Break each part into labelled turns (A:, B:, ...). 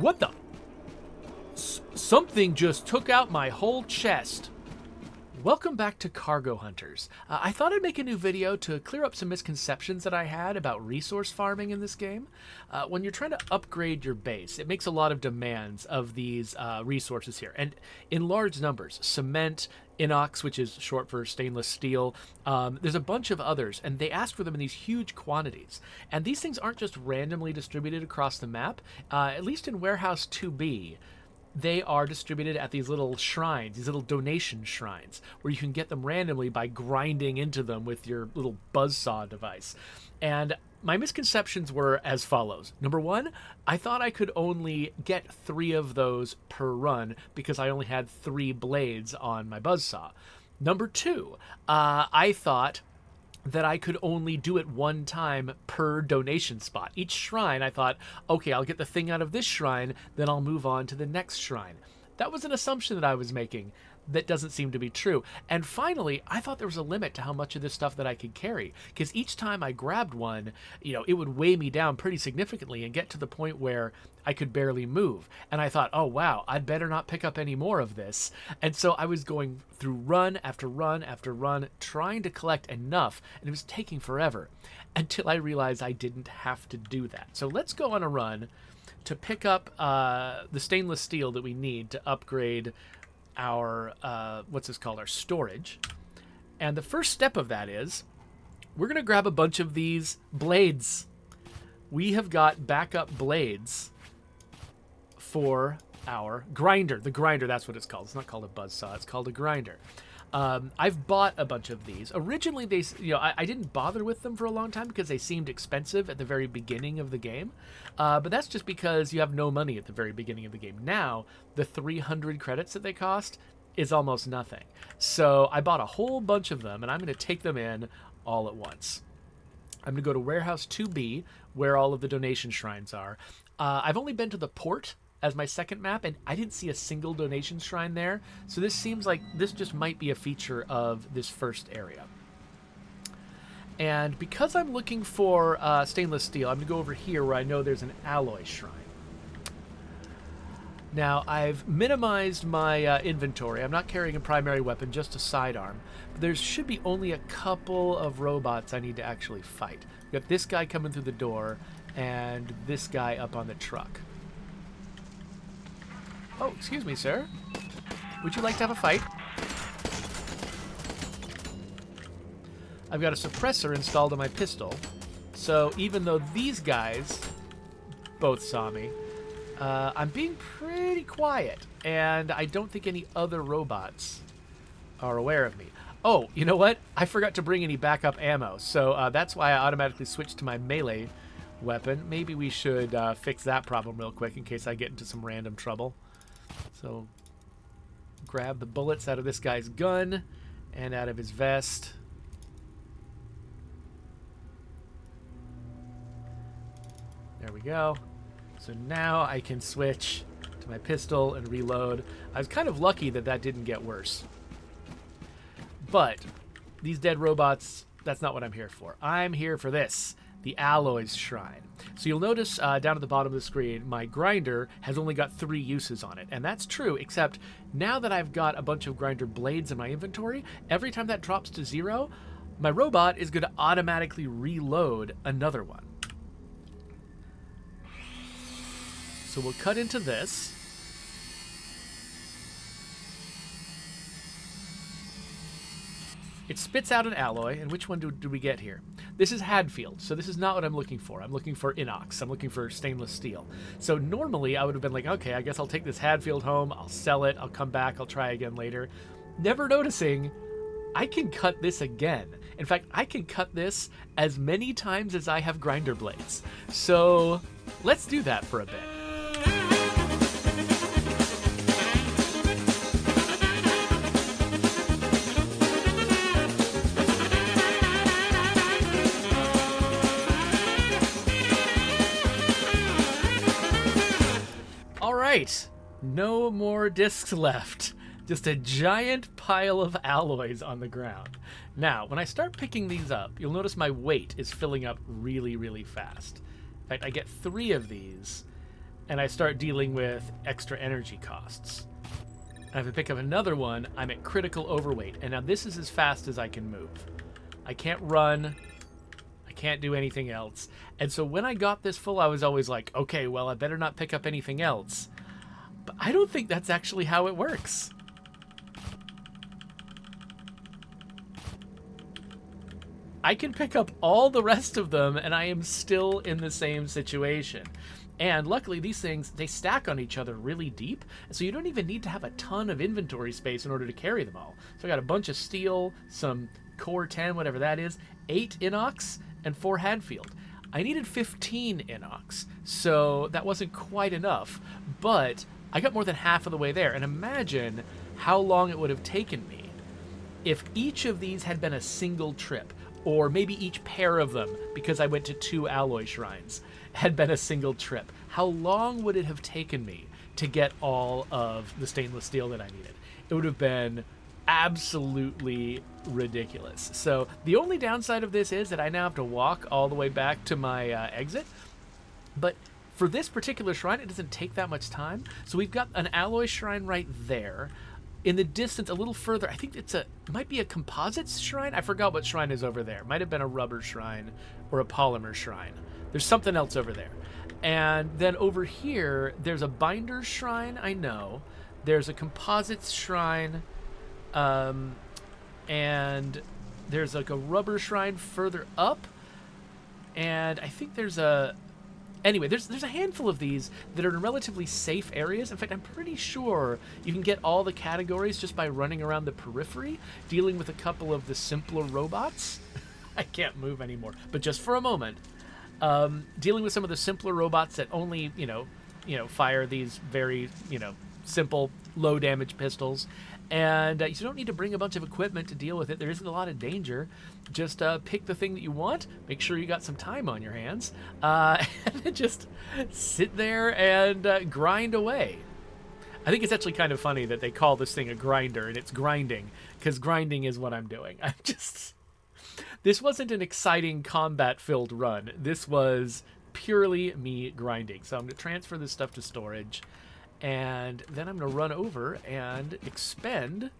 A: What the? Something just took out my whole chest. Welcome back to Cargo Hunters. I thought I'd make a new video to clear up some misconceptions that I had about resource farming in this game. When you're trying to upgrade your base, it makes a lot of demands of these resources here, and in large numbers. Cement, inox, which is short for stainless steel. There's a bunch of others, and they ask for them in these huge quantities. And these things aren't just randomly distributed across the map. At least in Warehouse 2B, they are distributed at these little shrines, these little donation shrines, where you can get them randomly by grinding into them with your little buzzsaw device. And my misconceptions were as follows. Number one, I thought I could only get 3 of those per run because I only had 3 blades on my buzzsaw. Number two, I thought that I could only do it 1 time per donation spot. Each shrine, I thought, okay, I'll get the thing out of this shrine, then I'll move on to the next shrine. That was an assumption that I was making that doesn't seem to be true. And finally, I thought there was a limit to how much of this stuff that I could carry, because each time I grabbed one, it would weigh me down pretty significantly and get to the point where I could barely move. And I thought, oh wow, I'd better not pick up any more of this. And so I was going through run after run after run, trying to collect enough, and it was taking forever until I realized I didn't have to do that. So let's go on a run to pick up the stainless steel that we need to upgrade our our storage. And the first step of that is we're gonna grab a bunch of these blades. We have got backup blades for our grinder. The grinder, that's what it's called. It's not called a buzzsaw, it's called a grinder. I've bought a bunch of these. Originally, I didn't bother with them for a long time because they seemed expensive at the very beginning of the game. But that's just because you have no money at the very beginning of the game. Now, the 300 credits that they cost is almost nothing. So I bought a whole bunch of them, and I'm going to take them in all at once. I'm going to go to Warehouse 2B, where all of the donation shrines are. I've only been to the port as my second map, and I didn't see a single donation shrine there. So this seems like this just might be a feature of this first area. And because I'm looking for stainless steel, I'm going to go over here where I know there's an alloy shrine. Now, I've minimized my inventory. I'm not carrying a primary weapon, just a sidearm. But there should be only a couple of robots I need to actually fight. We've got this guy coming through the door, and this guy up on the truck. Oh, excuse me, sir. Would you like to have a fight? I've got a suppressor installed on my pistol, so even though these guys both saw me, I'm being pretty quiet, and I don't think any other robots are aware of me. Oh, you know what? I forgot to bring any backup ammo, so that's why I automatically switched to my melee weapon. Maybe we should fix that problem real quick in case I get into some random trouble. So, grab the bullets out of this guy's gun and out of his vest. There we go. So now I can switch to my pistol and reload. I was kind of lucky that that didn't get worse. But these dead robots, that's not what I'm here for. I'm here for this, the Alloys Shrine. So you'll notice down at the bottom of the screen, my grinder has only got 3 uses on it. And that's true, except now that I've got a bunch of grinder blades in my inventory, every time that drops to 0, my robot is going to automatically reload another one. So we'll cut into this. It spits out an alloy, and which one do we get here? This is Hadfield, so this is not what I'm looking for. I'm looking for inox. I'm looking for stainless steel. So normally I would have been like, okay, I guess I'll take this Hadfield home, I'll sell it, I'll come back, I'll try again later. Never noticing, I can cut this again. In fact, I can cut this as many times as I have grinder blades. So let's do that for a bit. Right, no more discs left. Just a giant pile of alloys on the ground. Now, when I start picking these up, you'll notice my weight is filling up really, really fast. In fact, I get 3 of these, and I start dealing with extra energy costs. And if I pick up another one, I'm at critical overweight. And now this is as fast as I can move. I can't run. I can't do anything else. And so when I got this full, I was always like, okay, well, I better not pick up anything else. But I don't think that's actually how it works. I can pick up all the rest of them, and I am still in the same situation. And luckily, these things, they stack on each other really deep, so you don't even need to have a ton of inventory space in order to carry them all. So I got a bunch of steel, some core 10, whatever that is, 8 inox, and 4 Hadfield. I needed 15 inox, so that wasn't quite enough, but I got more than half of the way there. And imagine how long it would have taken me if each of these had been a single trip, or maybe each pair of them, because I went to 2 alloy shrines, had been a single trip. How long would it have taken me to get all of the stainless steel that I needed? It would have been absolutely ridiculous. So the only downside of this is that I now have to walk all the way back to my exit. But for this particular shrine, it doesn't take that much time. So we've got an alloy shrine right there. In the distance, a little further, I think it might be a composites shrine. I forgot what shrine is over there. Might have been a rubber shrine or a polymer shrine. There's something else over there. And then over here, there's a binder shrine, I know. There's a composites shrine. And there's like a rubber shrine further up. And I think there's a... Anyway, there's a handful of these that are in relatively safe areas. In fact, I'm pretty sure you can get all the categories just by running around the periphery, dealing with a couple of the simpler robots. I can't move anymore, but just for a moment. Dealing with some of the simpler robots that only, fire these very, simple, low-damage pistols. And you don't need to bring a bunch of equipment to deal with it. There isn't a lot of danger. Just pick the thing that you want. Make sure you got some time on your hands. And then just sit there and grind away. I think it's actually kind of funny that they call this thing a grinder, and it's grinding, because grinding is what I'm doing. This wasn't an exciting combat-filled run. This was purely me grinding. So I'm going to transfer this stuff to storage. And then I'm going to run over and expend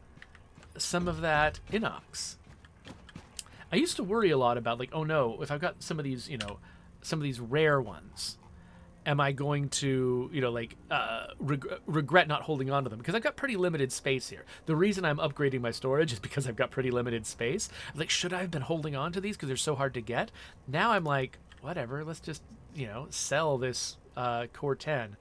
A: some of that inox. I used to worry a lot about, like, oh no, if I've got some of these, some of these rare ones, am I going to, regret not holding on to them? Because I've got pretty limited space here. The reason I'm upgrading my storage is because I've got pretty limited space. Like, should I have been holding on to these because they're so hard to get? Now I'm like, whatever, let's just, sell this core 10.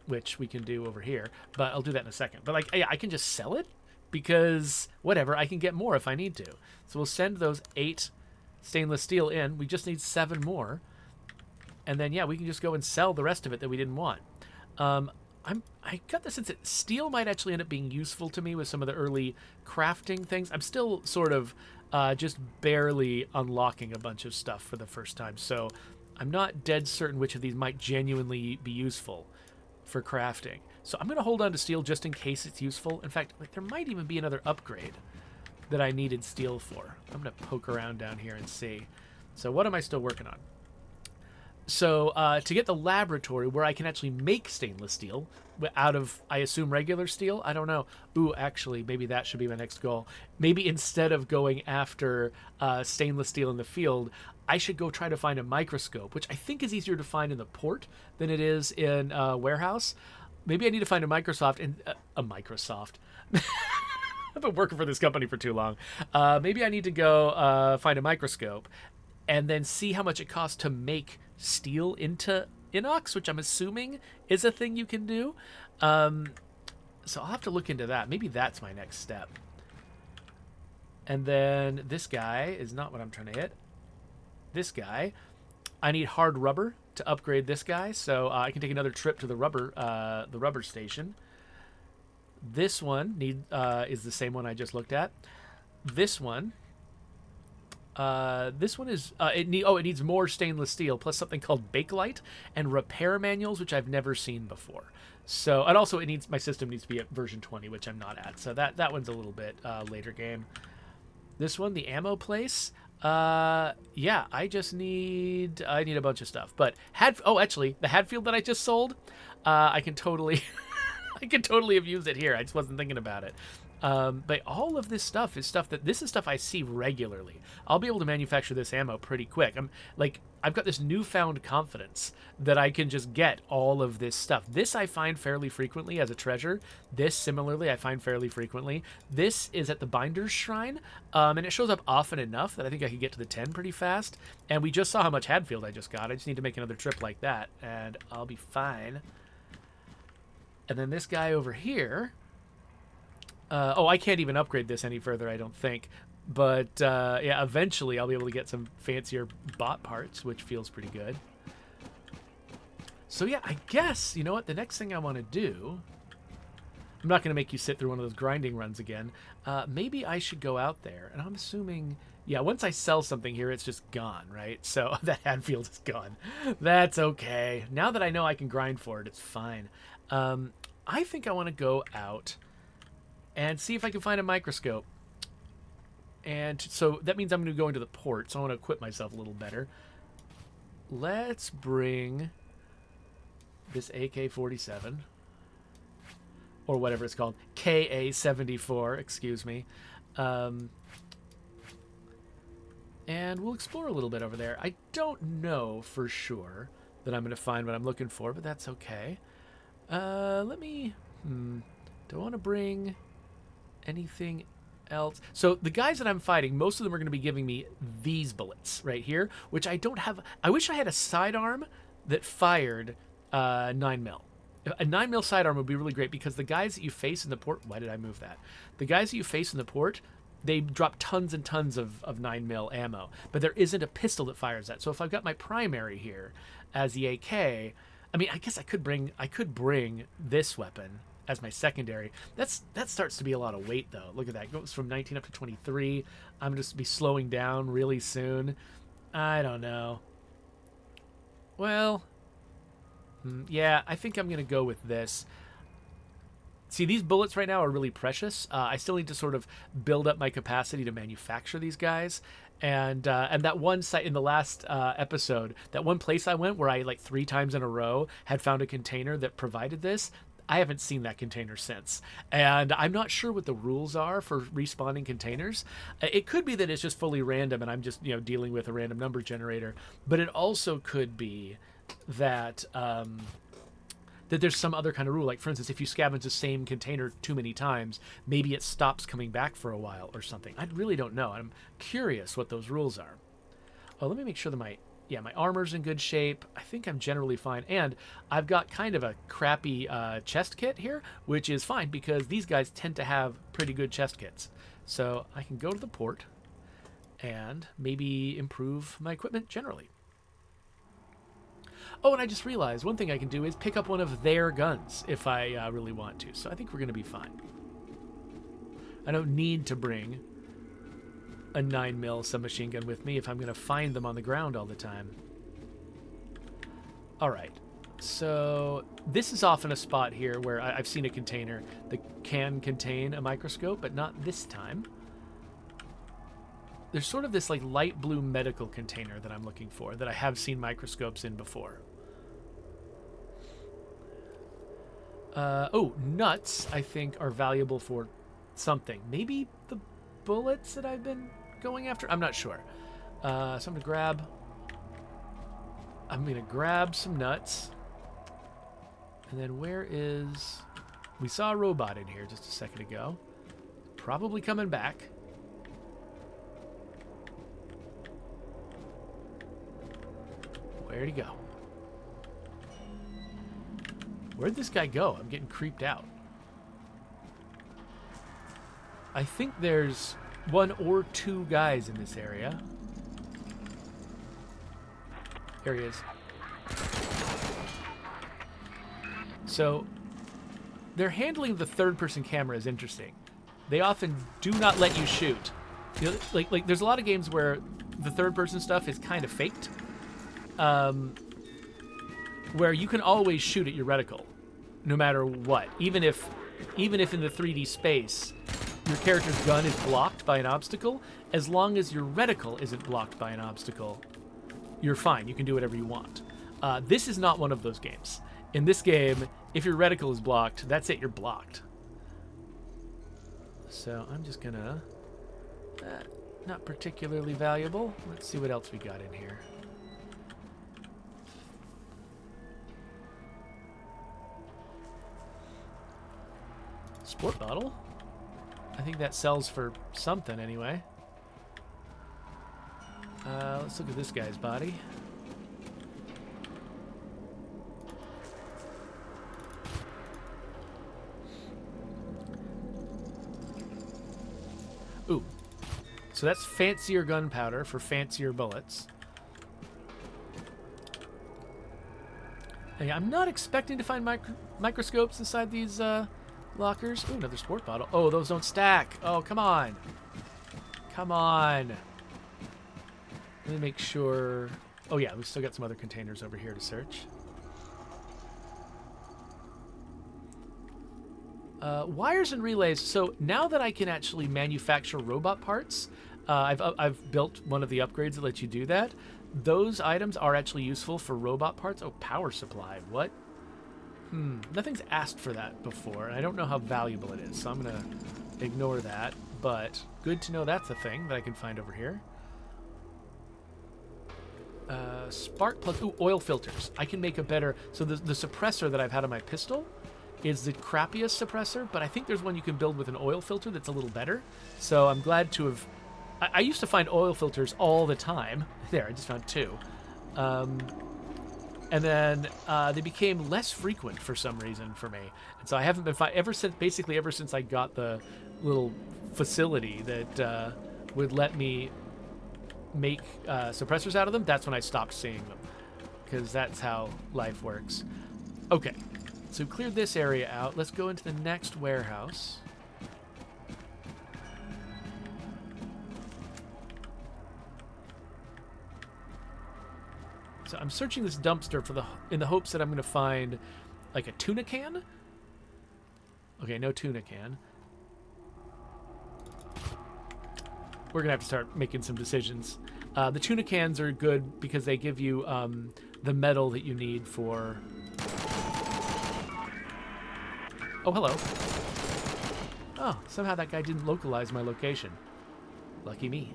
A: Which we can do over here, but I'll do that in a second. But I can just sell it because whatever, I can get more if I need to. So we'll send those 8 stainless steel in. We just need 7 more. And then, we can just go and sell the rest of it that we didn't want. I got the sense that steel might actually end up being useful to me with some of the early crafting things. I'm still sort of just barely unlocking a bunch of stuff for the first time. So I'm not dead certain which of these might genuinely be useful for crafting. So I'm going to hold on to steel just in case it's useful. In fact, there might even be another upgrade that I needed steel for. I'm going to poke around down here and see. So what am I still working on? So to get the laboratory where I can actually make stainless steel out of, I assume, regular steel? I don't know. Ooh, actually, maybe that should be my next goal. Maybe instead of going after stainless steel in the field, I should go try to find a microscope, which I think is easier to find in the port than it is in warehouse. Maybe I need to find a Microsoft and a Microsoft. I've been working for this company for too long. Maybe I need to go find a microscope and then see how much it costs to make steel into inox, which I'm assuming is a thing you can do. So I'll have to look into that. Maybe that's my next step. And then this guy is not what I'm trying to hit. This guy, I need hard rubber to upgrade this guy, so I can take another trip to the rubber station. This one is the same one I just looked at. This one is it needs more stainless steel plus something called Bakelite and repair manuals, which I've never seen before. So, and also my system needs to be at version 20, which I'm not at. So that one's a little bit later game. This one, the ammo place. Yeah, I need a bunch of stuff. But actually, the Hadfield that I just sold, I can totally, I can totally have used it here. I just wasn't thinking about it. But all of this stuff is stuff I see regularly. I'll be able to manufacture this ammo pretty quick. I've got this newfound confidence that I can just get all of this stuff. This I find fairly frequently as a treasure. This, similarly, I find fairly frequently. This is at the Binder's Shrine, and it shows up often enough that I think I could get to the 10 pretty fast. And we just saw how much Hadfield I just got. I just need to make another trip like that, and I'll be fine. And then this guy over here... I can't even upgrade this any further, I don't think. But, yeah, eventually I'll be able to get some fancier bot parts, which feels pretty good. So, yeah, I guess, you know what? The next thing I want to do... I'm not going to make you sit through one of those grinding runs again. Maybe I should go out there. And I'm assuming... Yeah, once I sell something here, it's just gone, right? So that Hadfield is gone. That's okay. Now that I know I can grind for it, it's fine. I think I want to go out... and see if I can find a microscope. And so that means I'm going to go into the port, so I want to equip myself a little better. Let's bring this AK-47, or whatever it's called, KA-74, excuse me. And we'll explore a little bit over there. I don't know for sure that I'm going to find what I'm looking for, but that's okay. Let me... do I want to bring... anything else? So the guys that I'm fighting, most of them are going to be giving me these bullets right here, which I don't have. I wish I had a sidearm that fired 9mm. A 9mm sidearm would be really great, because the guys that you face in the port... Why did I move that? The guys that you face in the port, they drop tons and tons of 9mm ammo, but there isn't a pistol that fires that. So if I've got my primary here as the AK, I mean, I guess I could bring this weapon as my secondary. That starts to be a lot of weight, though. Look at that. It goes from 19 up to 23. I'm just be slowing down really soon. I don't know. Well, yeah, I think I'm going to go with this. See, these bullets right now are really precious. I still need to sort of build up my capacity to manufacture these guys. And that one site in the last episode, that one place I went where I, like, 3 times in a row had found a container that provided this, I haven't seen that container since. And I'm not sure what the rules are for respawning containers. It could be that it's just fully random and I'm just, dealing with a random number generator. But it also could be that that there's some other kind of rule. Like, for instance, if you scavenge the same container too many times, maybe it stops coming back for a while or something. I really don't know. I'm curious what those rules are. Oh, let me make sure that my armor's in good shape. I think I'm generally fine. And I've got kind of a crappy chest kit here, which is fine because these guys tend to have pretty good chest kits. So I can go to the port and maybe improve my equipment generally. Oh, and I just realized one thing I can do is pick up one of their guns if I really want to. So I think we're going to be fine. I don't need to bring a 9mm submachine gun with me if I'm going to find them on the ground all the time. All right. So this is often a spot here where I've seen a container that can contain a microscope, but not this time. There's sort of this like light blue medical container that I'm looking for that I have seen microscopes in before. Oh, nuts, I think, are valuable for something. Maybe the bullets that I've been going after? I'm not sure. So I'm going to grab some nuts. And then where is... We saw a robot in here just a second ago. Probably coming back. Where'd he go? Where'd this guy go? I'm getting creeped out. I think there's 1 or 2 guys in this area. There he is. So, their handling of the third-person camera is interesting. They often do not let you shoot. You know, like there's a lot of games where the third-person stuff is kind of faked. Where you can always shoot at your reticle, no matter what. Even if in the 3D space, your character's gun is blocked by an obstacle, as long as your reticle isn't blocked by an obstacle, you're fine. You can do whatever you want. This is not one of those games. In this game, if your reticle is blocked, that's it. You're blocked. So I'm just gonna... not particularly valuable. Let's see what else we got in here. Sport bottle. I think that sells for something anyway. Let's look at this guy's body. Ooh. So that's fancier gunpowder for fancier bullets. Hey, I'm not expecting to find microscopes inside these lockers. Ooh, another sport bottle. Oh, those don't stack. Oh, come on. Come on. Let me make sure. Oh, yeah, we've still got some other containers over here to search. Wires and relays. So now that I can actually manufacture robot parts, I've built one of the upgrades that lets you do that. Those items are actually useful for robot parts. Oh, power supply. What? Nothing's asked for that before, and I don't know how valuable it is, so I'm going to ignore that. But good to know that's a thing that I can find over here. Spark plug. Ooh, oil filters. I can make a better... So the suppressor that I've had on my pistol is the crappiest suppressor, but I think there's one you can build with an oil filter that's a little better. So I'm glad to have... I used to find oil filters all the time. There, I just found 2. And then they became less frequent for some reason for me. And so I haven't been... ever since I got the little facility that would let me make suppressors out of them, that's when I stopped seeing them. Because that's how life works. Okay. So cleared this area out. Let's go into the next warehouse. So I'm searching this dumpster in the hopes that I'm going to find like a tuna can. Okay, no tuna can. We're going to have to start making some decisions. The tuna cans are good because they give you the metal that you need for... Oh, hello. Oh, somehow that guy didn't localize my location. Lucky me.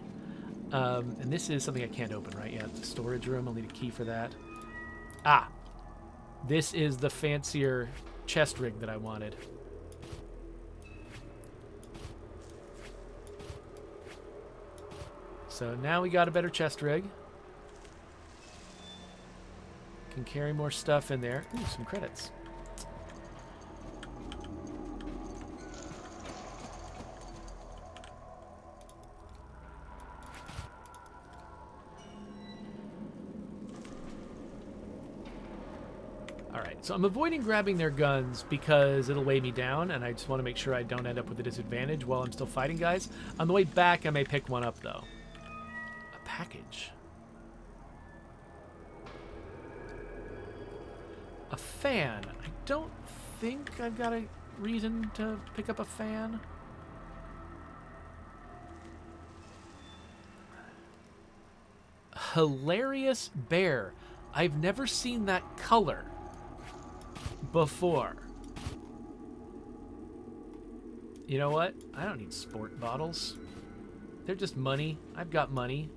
A: And this is something I can't open, right? Yeah, it's a storage room. I'll need a key for that. Ah! This is the fancier chest rig that I wanted. So now we got a better chest rig. Can carry more stuff in there. Ooh, some credits. So I'm avoiding grabbing their guns because it'll weigh me down, and I just want to make sure I don't end up with a disadvantage while I'm still fighting guys. On the way back, I may pick one up, though. A package. A fan. I don't think I've got a reason to pick up a fan. Hilarious bear. I've never seen that color before. You know what? I don't need sport bottles. They're just money. I've got money.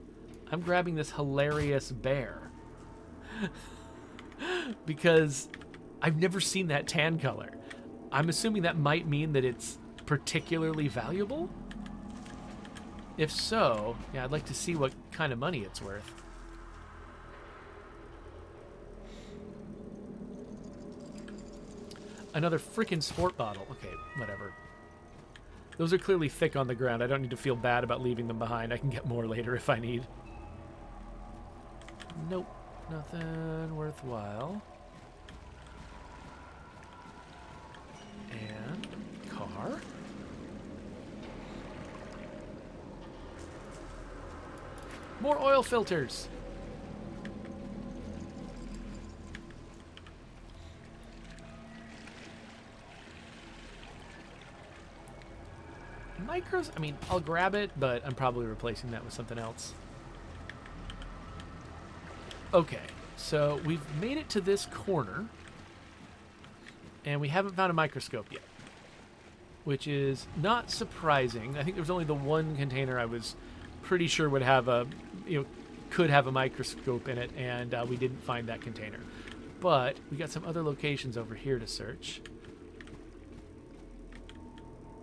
A: I'm grabbing this hilarious bear. Because I've never seen that tan color. I'm assuming that might mean that it's particularly valuable. If so, yeah, I'd like to see what kind of money it's worth. Another freaking sport bottle. Okay, whatever. Those are clearly thick on the ground. I don't need to feel bad about leaving them behind. I can get more later if I need. Nope. Nothing worthwhile. And car. More oil filters. micros, I mean, I'll grab it, but I'm probably replacing that with something else. Okay, so we've made it to this corner, and we haven't found a microscope yet, which is not surprising. I think there was only the one container I was pretty sure would have a, could have a microscope in it, and we didn't find that container. But we got some other locations over here to search.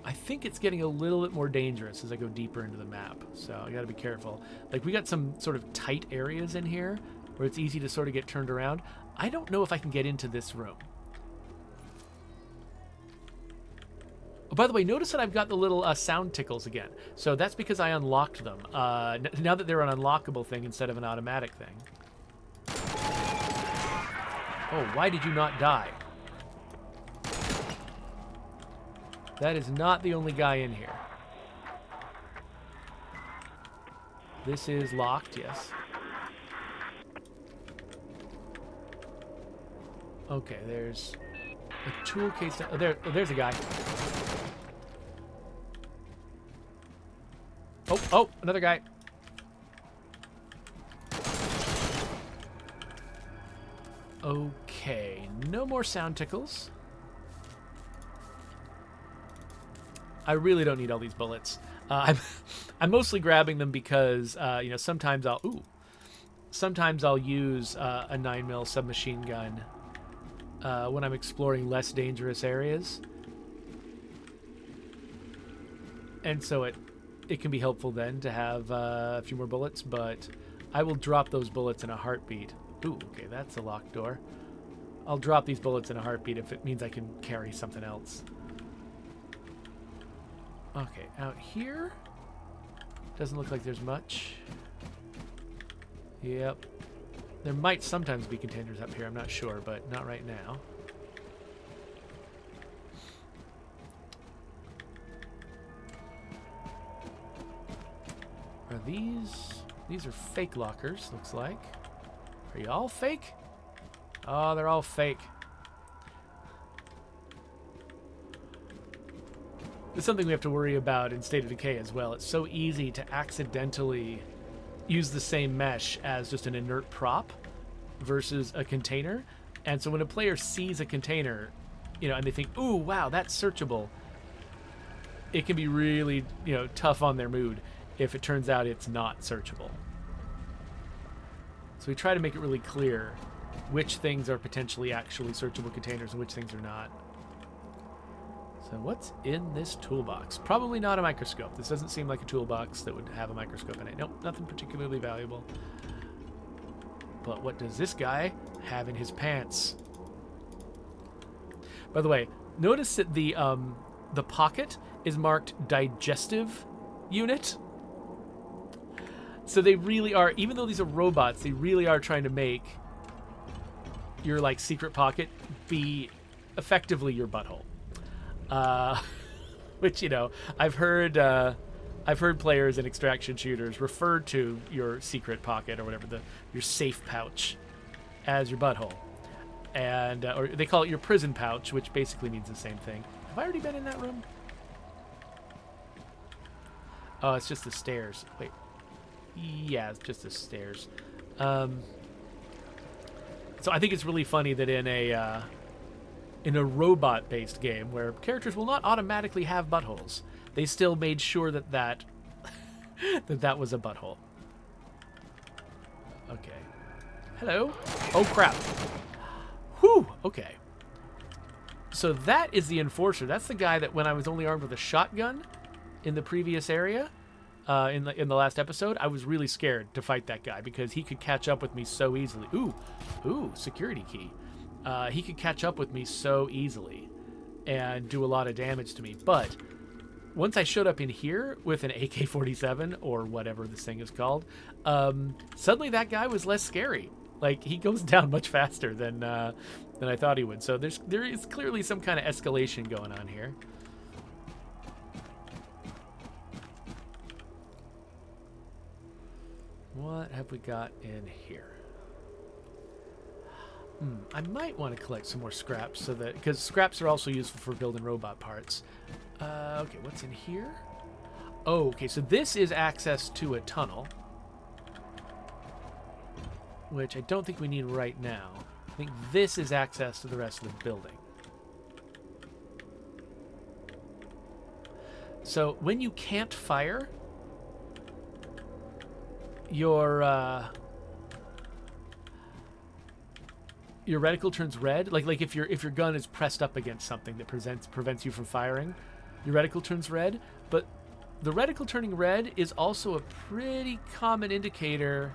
A: I think it's getting a little bit more dangerous as I go deeper into the map, so I gotta be careful. Like, we got some sort of tight areas in here where it's easy to sort of get turned around. I don't know if I can get into this room. Oh, by the way, notice that I've got the little sound tickles again. So that's because I unlocked them. Now that they're an unlockable thing instead of an automatic thing. Oh, why did you not die? That is not the only guy in here. This is locked, yes. Okay, there's a tool case. Oh, there's a guy. Oh, another guy. Okay, no more sound tickles. I really don't need all these bullets. I'm mostly grabbing them because sometimes I'll use a 9mm submachine gun when I'm exploring less dangerous areas, and so it can be helpful then to have a few more bullets. But I will drop those bullets in a heartbeat. Ooh, okay, that's a locked door. I'll drop these bullets in a heartbeat if it means I can carry something else. Okay, out here, doesn't look like there's much. Yep. There might sometimes be containers up here, I'm not sure, but not right now. Are these are fake lockers, looks like. Are you all fake? Oh, they're all fake. It's something we have to worry about in State of Decay as well. It's so easy to accidentally use the same mesh as just an inert prop versus a container. And so when a player sees a container, and they think, ooh, wow, that's searchable, it can be really, tough on their mood if it turns out it's not searchable. So we try to make it really clear which things are potentially actually searchable containers and which things are not. So what's in this toolbox? Probably not a microscope. This doesn't seem like a toolbox that would have a microscope in it. Nope, nothing particularly valuable. But what does this guy have in his pants? By the way, notice that the pocket is marked digestive unit. So they really are, even though these are robots, they really are trying to make your secret pocket be effectively your butthole. Which I've heard players in extraction shooters refer to your secret pocket or whatever, your safe pouch, as your butthole, and or they call it your prison pouch, which basically means the same thing. Have I already been in that room? Oh, it's just the stairs. Wait, yeah, it's just the stairs. So I think it's really funny that in a robot-based game where characters will not automatically have buttholes, they still made sure that that was a butthole. Okay. Hello. Oh, crap. Whew. Okay. So that is the enforcer. That's the guy that when I was only armed with a shotgun in the previous area, in the last episode, I was really scared to fight that guy because he could catch up with me so easily. Ooh, security key. He could catch up with me so easily and do a lot of damage to me. But once I showed up in here with an AK-47 or whatever this thing is called, suddenly that guy was less scary. Like, he goes down much faster than I thought he would. So there is clearly some kind of escalation going on here. What have we got in here? I might want to collect some more scraps because scraps are also useful for building robot parts. Okay, what's in here? Oh, okay, so this is access to a tunnel, which I don't think we need right now. I think this is access to the rest of the building. So when you can't fire, your reticle turns red. Like if your gun is pressed up against something that prevents you from firing, your reticle turns red. But the reticle turning red is also a pretty common indicator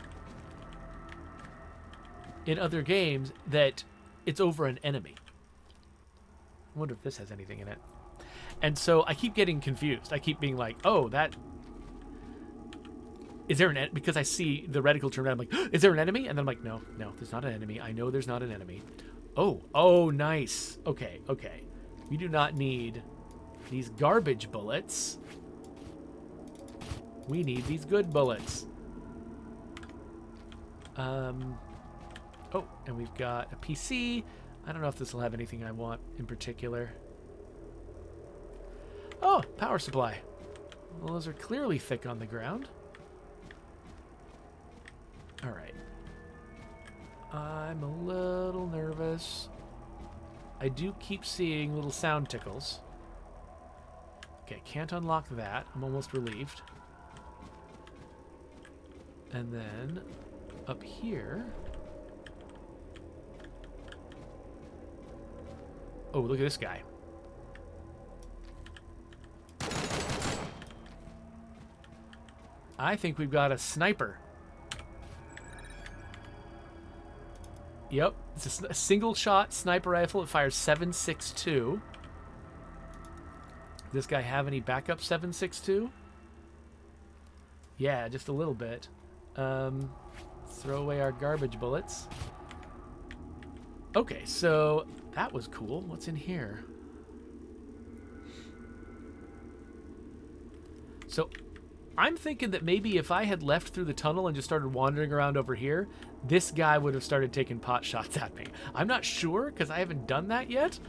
A: in other games that it's over an enemy. I wonder if this has anything in it. And so I keep getting confused. I keep being like, oh, that... Is there an... Because I see the reticle turn red, I'm like, is there an enemy? And then I'm like, no, there's not an enemy. I know there's not an enemy. Oh, nice. Okay. We do not need these garbage bullets. We need these good bullets. Oh, and we've got a PC. I don't know if this will have anything I want in particular. Oh, power supply. Well, those are clearly thick on the ground. All right. I'm a little nervous. I do keep seeing little sound tickles. Okay, can't unlock that. I'm almost relieved. And then up here... Oh, look at this guy. I think we've got a sniper. Yep, it's a single-shot sniper rifle. It fires 7.62. Does this guy have any backup 7.62? Yeah, just a little bit. Throw away our garbage bullets. Okay, so that was cool. What's in here? So I'm thinking that maybe if I had left through the tunnel and just started wandering around over here, this guy would have started taking pot shots at me. I'm not sure because I haven't done that yet,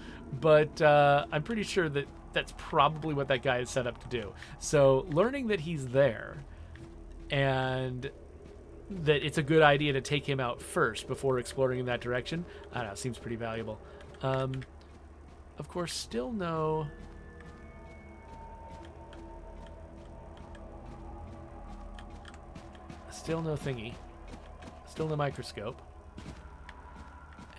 A: but I'm pretty sure that that's probably what that guy is set up to do. So learning that he's there and that it's a good idea to take him out first before exploring in that direction, I don't know, seems pretty valuable. Of course, still no... Still no thingy. Still no microscope.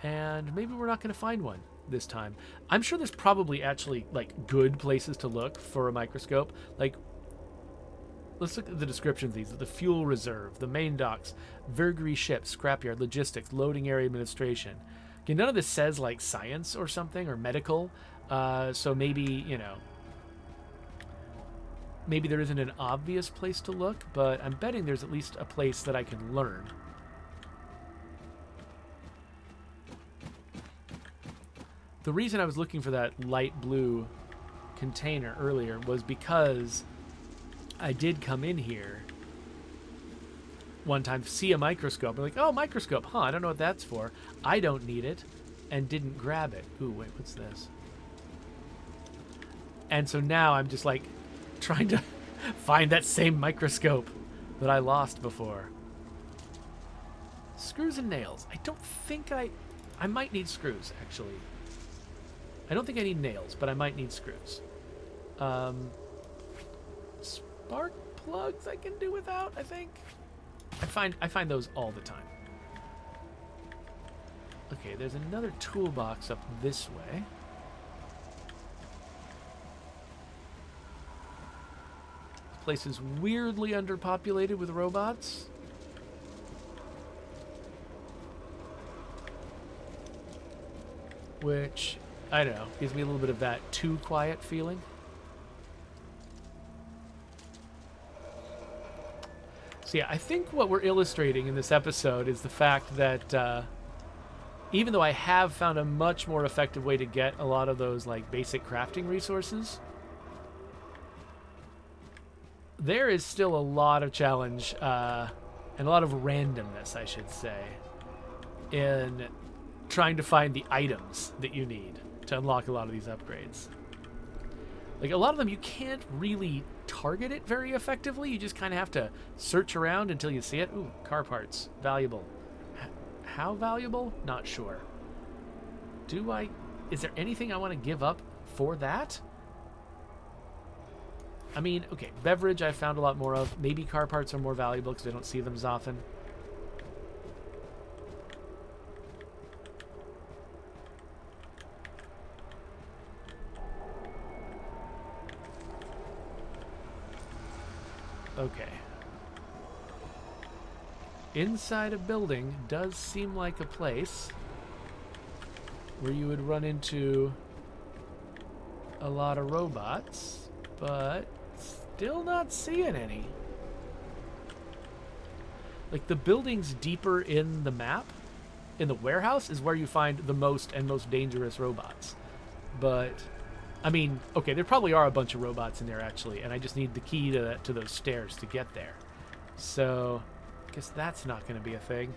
A: And maybe we're not going to find one this time. I'm sure there's probably actually, like, good places to look for a microscope. Like, let's look at the descriptions of these. The fuel reserve, the main docks, Vergerie ship, scrapyard, logistics, loading area administration. Okay, none of this says, like, science or something, or medical. So maybe, you know... Maybe there isn't an obvious place to look, but I'm betting there's at least a place that I can learn. The reason I was looking for that light blue container earlier was because I did come in here one time, see a microscope. I'm like, oh, microscope, huh, I don't know what that's for. I don't need it, and didn't grab it. Ooh, wait, what's this? And so now I'm just like, trying to find that same microscope that I lost before. Screws and nails. I don't think I might need screws, actually. I don't think I need nails, but I might need screws. Spark plugs I can do without, I think. I find those all the time. Okay, there's another toolbox up this way. Place is weirdly underpopulated with robots. Which, I don't know, gives me a little bit of that too quiet feeling. So yeah, I think what we're illustrating in this episode is the fact that even though I have found a much more effective way to get a lot of those like basic crafting resources, there is still a lot of challenge and a lot of randomness, I should say, in trying to find the items that you need to unlock a lot of these upgrades. Like, a lot of them, you can't really target it very effectively. You just kind of have to search around until you see it. Ooh, car parts. Valuable. How valuable? Not sure. Is there anything I want to give up for that? I mean, okay, beverage I found a lot more of. Maybe car parts are more valuable because I don't see them as often. Okay. Inside a building does seem like a place where you would run into a lot of robots, but still not seeing any. Like, the buildings deeper in the map, in the warehouse, is where you find the most dangerous robots. But I mean, okay, there probably are a bunch of robots in there, actually, and I just need the key to those stairs to get there. So, I guess that's not going to be a thing.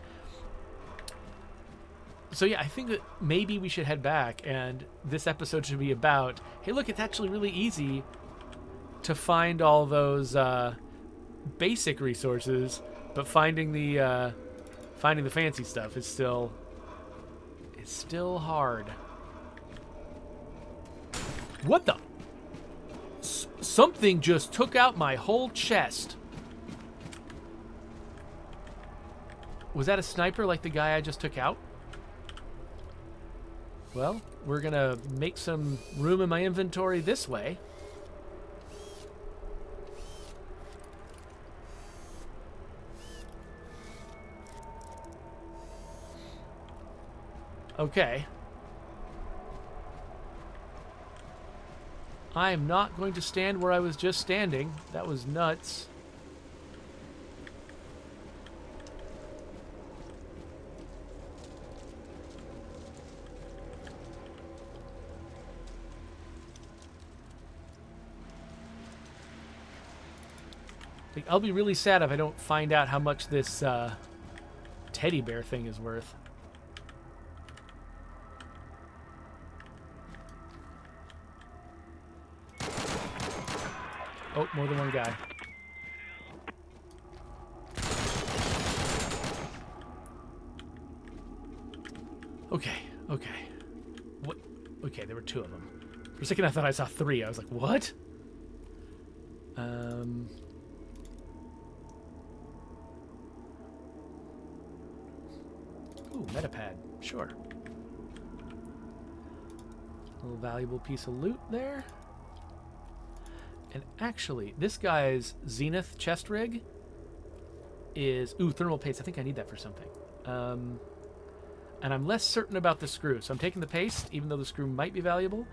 A: So yeah, I think that maybe we should head back, and this episode should be about, hey look, it's actually really easy to find all those basic resources, but finding the fancy stuff is still hard. What the? Something just took out my whole chest. Was that a sniper like the guy I just took out? Well, we're gonna make some room in my inventory this way. Okay. I am not going to stand where I was just standing. That was nuts. Like, I'll be really sad if I don't find out how much this teddy bear thing is worth. Oh, more than one guy. Okay, okay. What? Okay, there were two of them. For a second I thought I saw three. I was like, what? Ooh, metapad. Sure. A little valuable piece of loot there. And actually, this guy's Zenith chest rig is... Ooh, thermal paste. I think I need that for something. And I'm less certain about the screw. So I'm taking the paste, even though the screw might be valuable.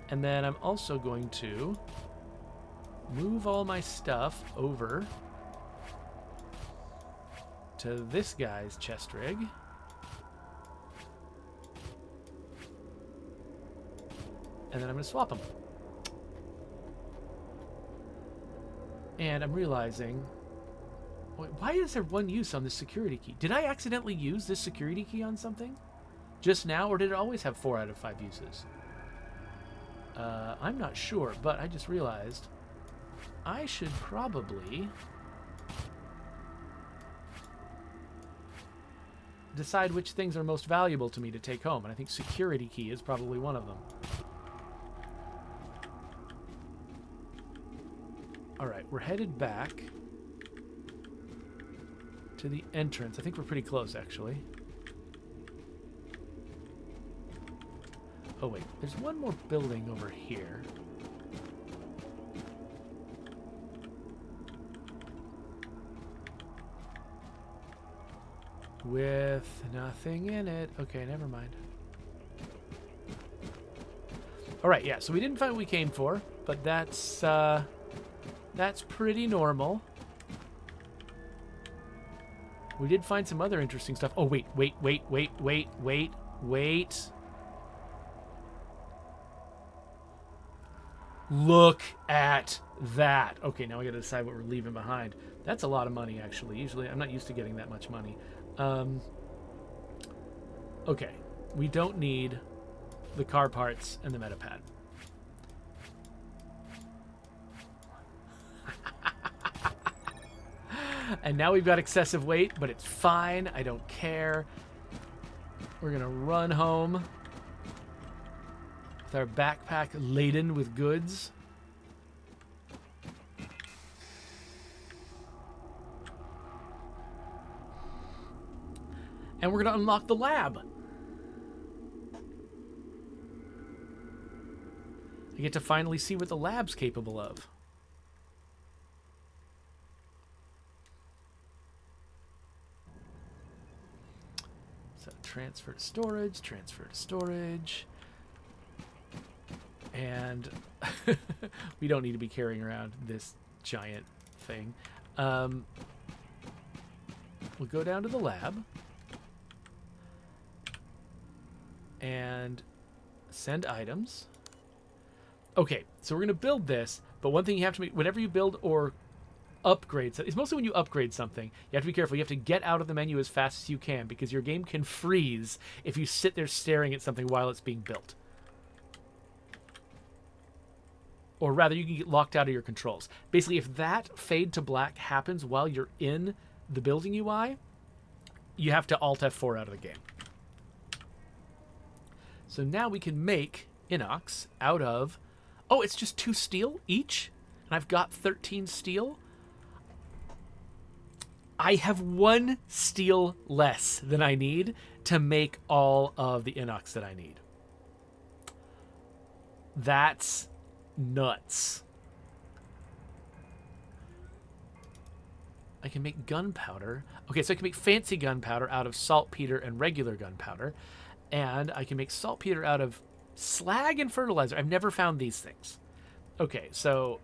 A: And then I'm also going to move all my stuff over to this guy's chest rig. And then I'm going to swap them. And I'm realizing, wait, why is there one use on this security key? Did I accidentally use this security key on something just now, or did it always have 4 out of 5 uses? I'm not sure, but I just realized I should probably decide which things are most valuable to me to take home, and I think security key is probably one of them. Alright, we're headed back to the entrance. I think we're pretty close, actually. Oh, wait. There's one more building over here. With nothing in it. Okay, never mind. Alright, yeah, so we didn't find what we came for, but that's pretty normal. We did find some other interesting stuff. Oh, wait. Look at that. Okay, now we gotta decide what we're leaving behind. That's a lot of money, actually. Usually, I'm not used to getting that much money. Okay, we don't need the car parts and the metapad. And now we've got excessive weight, but it's fine. I don't care. We're going to run home with our backpack laden with goods. And we're going to unlock the lab. I get to finally see what the lab's capable of. So transfer to storage, transfer to storage. And we don't need to be carrying around this giant thing. We'll go down to the lab. And send items. Okay, so we're going to build this, but one thing you have to make, whenever you build or upgrade, it's mostly when you upgrade something, you have to be careful. You have to get out of the menu as fast as you can, because your game can freeze if you sit there staring at something while it's being built. Or rather, you can get locked out of your controls. Basically, if that fade to black happens while you're in the building UI, you have to Alt F4 out of the game. So now we can make Inox out of... Oh, it's just 2 steel each? And I've got 13 steel? I have 1 steel less than I need to make all of the Inox that I need. That's nuts. I can make gunpowder. Okay, so I can make fancy gunpowder out of saltpeter and regular gunpowder. And I can make saltpeter out of slag and fertilizer. I've never found these things. Okay, so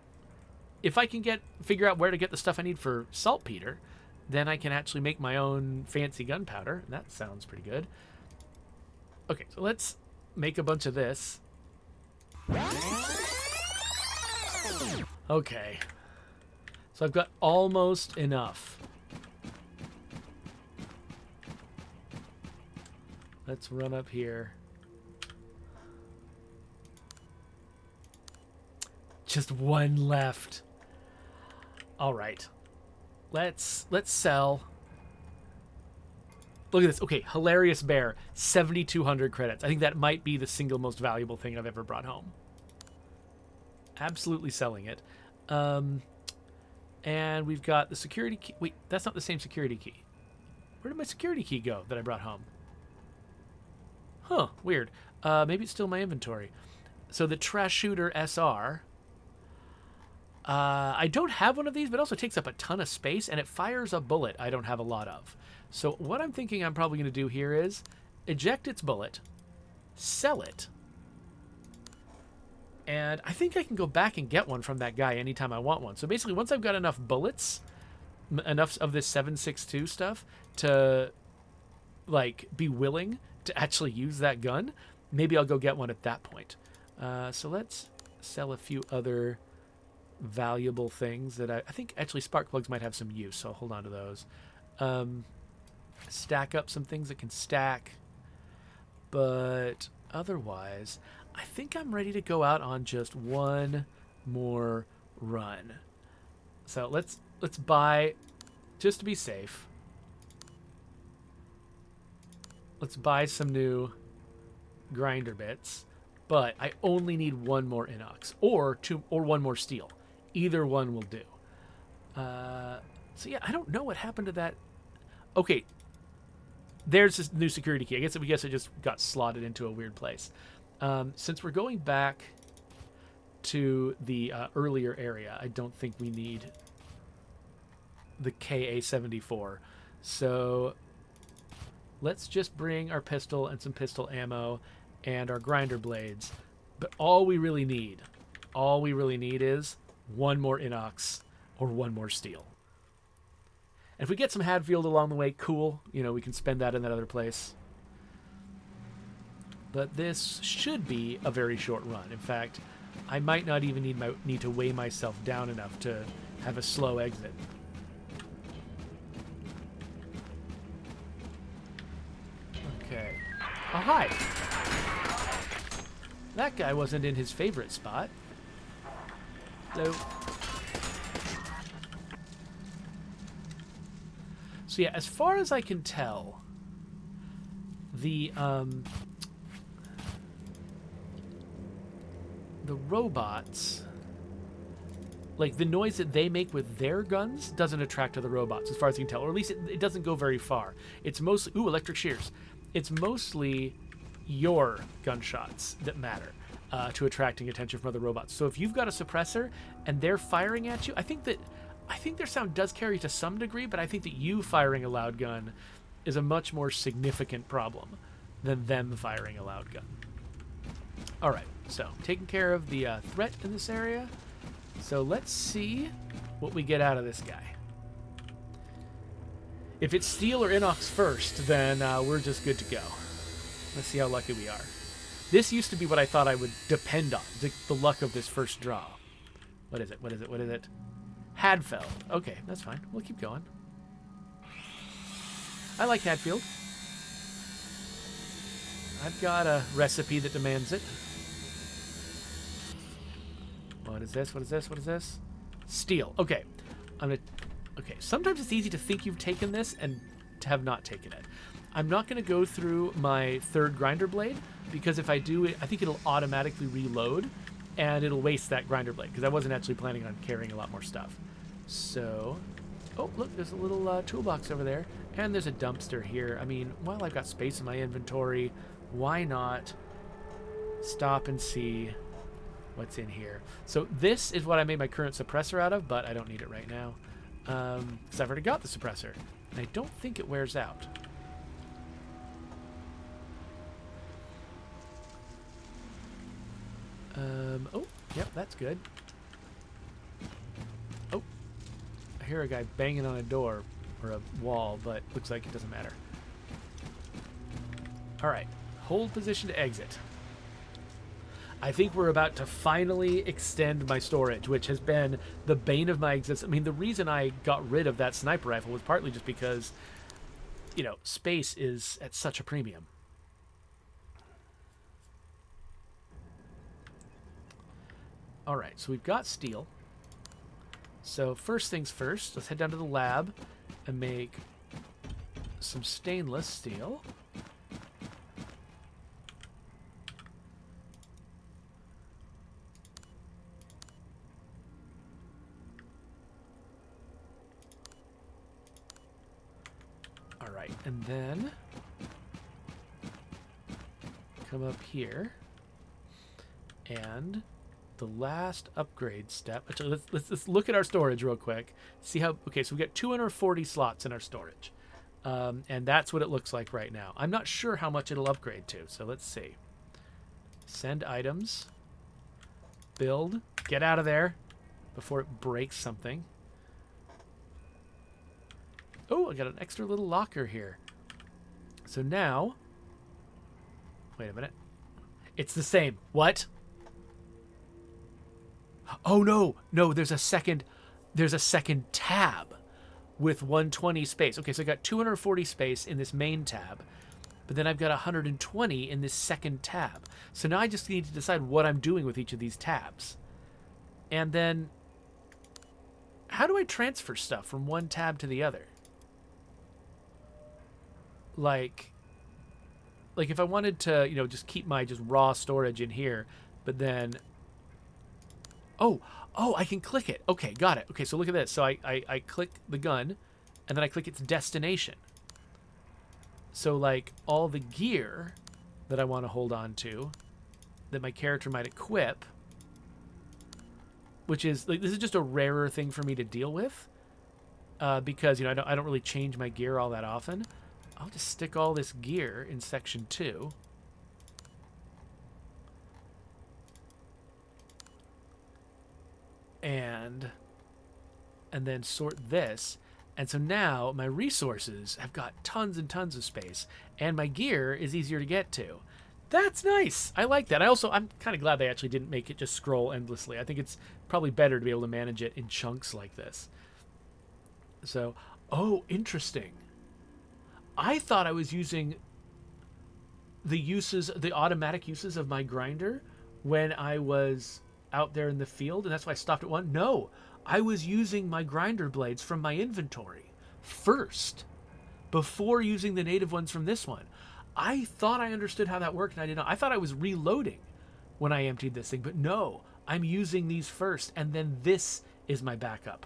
A: if I can figure out where to get the stuff I need for saltpeter, then I can actually make my own fancy gunpowder. That sounds pretty good. Okay, so let's make a bunch of this. Okay. So I've got almost enough. Let's run up here. Just 1 left. All right. Let's sell. Look at this. Okay, Hilarious Bear, 7,200 credits. I think that might be the single most valuable thing I've ever brought home. Absolutely selling it. And we've got the security key. Wait, that's not the same security key. Where did my security key go that I brought home? Huh, weird. Maybe it's still in my inventory. So the Trash Shooter SR. I don't have one of these, but it also takes up a ton of space, and it fires a bullet I don't have a lot of. So what I'm thinking I'm probably going to do here is eject its bullet, sell it, and I think I can go back and get one from that guy anytime I want one. So basically, once I've got enough bullets, enough of this 7.62 stuff to like be willing to actually use that gun, maybe I'll go get one at that point. So let's sell a few other valuable things that I think actually spark plugs might have some use, so I'll hold on to those. Stack up some things that can stack, but otherwise I think I'm ready to go out on just one more run. So let's buy, just to be safe, let's buy some new grinder bits, but I only need 1 more inox or 1 more steel. Either one will do. So yeah, I don't know what happened to that. Okay, there's this new security key. I guess it just got slotted into a weird place. Since we're going back to the earlier area, I don't think we need the KA-74. So let's just bring our pistol and some pistol ammo and our grinder blades. But all we really need is 1 more inox or 1 more steel. And if we get some Hadfield along the way, cool. You know, we can spend that in that other place. But this should be a very short run. In fact, I might not even need to weigh myself down enough to have a slow exit. Okay. Oh, hi. That guy wasn't in his favorite spot. Hello. So yeah, as far as I can tell, the robots, like the noise that they make with their guns doesn't attract other robots, as far as I can tell, or at least it doesn't go very far. It's mostly, ooh, electric shears. It's mostly your gunshots that matter to attracting attention from other robots. So if you've got a suppressor and they're firing at you, I think their sound does carry to some degree, but I think that you firing a loud gun is a much more significant problem than them firing a loud gun. All right, so taking care of the threat in this area. So let's see what we get out of this guy. If it's steel or inox first, then we're just good to go. Let's see how lucky we are. This used to be what I thought I would depend on, the luck of this first draw. What is it? What is it? What is it? Hadfeld. Okay, that's fine. We'll keep going. I like Hadfield. I've got a recipe that demands it. What is this? What is this? What is this? Steel. Okay. Okay, sometimes it's easy to think you've taken this and to have not taken it. I'm not going to go through my third grinder blade, because if I do it, I think it'll automatically reload, and it'll waste that grinder blade, because I wasn't actually planning on carrying a lot more stuff. So, oh, look, there's a little toolbox over there, and there's a dumpster here. I mean, while I've got space in my inventory, why not stop and see what's in here? So this is what I made my current suppressor out of, but I don't need it right now, because I've already got the suppressor, and I don't think it wears out. Oh, yep, that's good. Oh, I hear a guy banging on a door or a wall, but looks like it doesn't matter. All right, hold position to exit. I think we're about to finally extend my storage, which has been the bane of my existence. I mean, the reason I got rid of that sniper rifle was partly just because, you know, space is at such a premium. All right, so we've got steel. So first things first, let's head down to the lab and make some stainless steel. All right, and then come up here and the last upgrade step. Actually, let's look at our storage real quick. See how, okay, so we got 240 slots in our storage. And that's what it looks like right now. I'm not sure how much it'll upgrade to, so let's see. Send items. Build. Get out of there before it breaks something. Oh, I got an extra little locker here. So now, wait a minute. It's the same. What? Oh no, there's a second tab with 120 space. Okay, so I got 240 space in this main tab, but then I've got 120 in this second tab. So now I just need to decide what I'm doing with each of these tabs. And then how do I transfer stuff from one tab to the other? Like if I wanted to, you know, just keep my just raw storage in here, but then Oh, I can click it. Okay, got it. Okay, so look at this. So I click the gun, and then I click its destination. So, like, all the gear that I want to hold on to, that my character might equip, which is, like, this is just a rarer thing for me to deal with, because, you know, I don't really change my gear all that often. I'll just stick all this gear in section 2. And then sort this. And so now my resources have got tons and tons of space, and my gear is easier to get to. That's nice. I like that. I'm kind of glad they actually didn't make it just scroll endlessly. I think it's probably better to be able to manage it in chunks like this. So, oh, interesting. I thought I was using the automatic uses of my grinder when I was out there in the field, and that's why I stopped at 1. No, I was using my grinder blades from my inventory first. before using the native ones from this one. I thought I understood how that worked, and I did not. I thought I was reloading when I emptied this thing, but no, I'm using these first, and then this is my backup.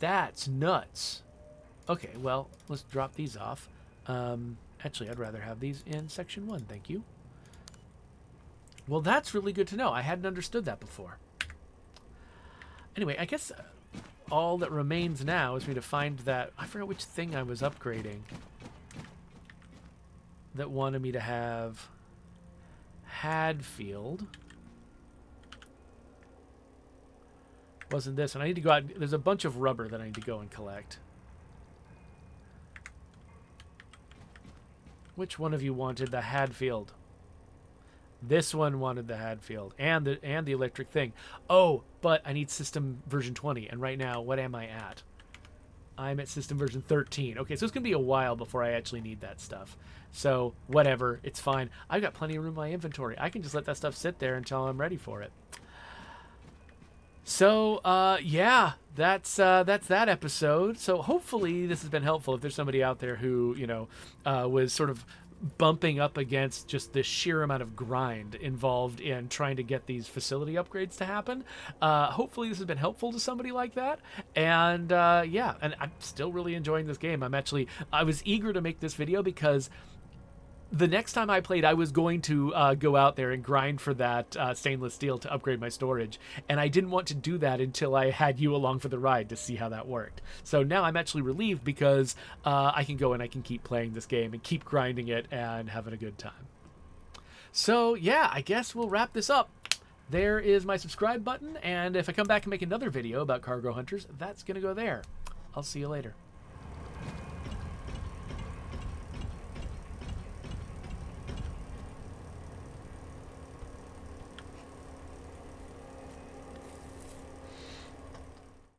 A: That's nuts. Okay, well, let's drop these off. Actually, I'd rather have these in section 1, thank you. Well, that's really good to know. I hadn't understood that before. Anyway, I guess all that remains now is for me to find that... I forgot which thing I was upgrading that wanted me to have Hadfield. Wasn't this. And I need to go out... There's a bunch of rubber that I need to go and collect. Which one of you wanted the Hadfield? This one wanted the Hadfield and the electric thing. Oh, but I need system version 20. And right now, what am I at? I'm at system version 13. Okay, so it's going to be a while before I actually need that stuff. So, whatever. It's fine. I've got plenty of room in my inventory. I can just let that stuff sit there until I'm ready for it. So, yeah, that's that episode. So hopefully this has been helpful if there's somebody out there who, you know, was sort of bumping up against just the sheer amount of grind involved in trying to get these facility upgrades to happen. Hopefully this has been helpful to somebody like that. And yeah, and I'm still really enjoying this game. I was eager to make this video because the next time I played, I was going to go out there and grind for that stainless steel to upgrade my storage. And I didn't want to do that until I had you along for the ride to see how that worked. So now I'm actually relieved because I can go and I can keep playing this game and keep grinding it and having a good time. So yeah, I guess we'll wrap this up. There is my subscribe button. And if I come back and make another video about Cargo Hunters, that's going to go there. I'll see you later.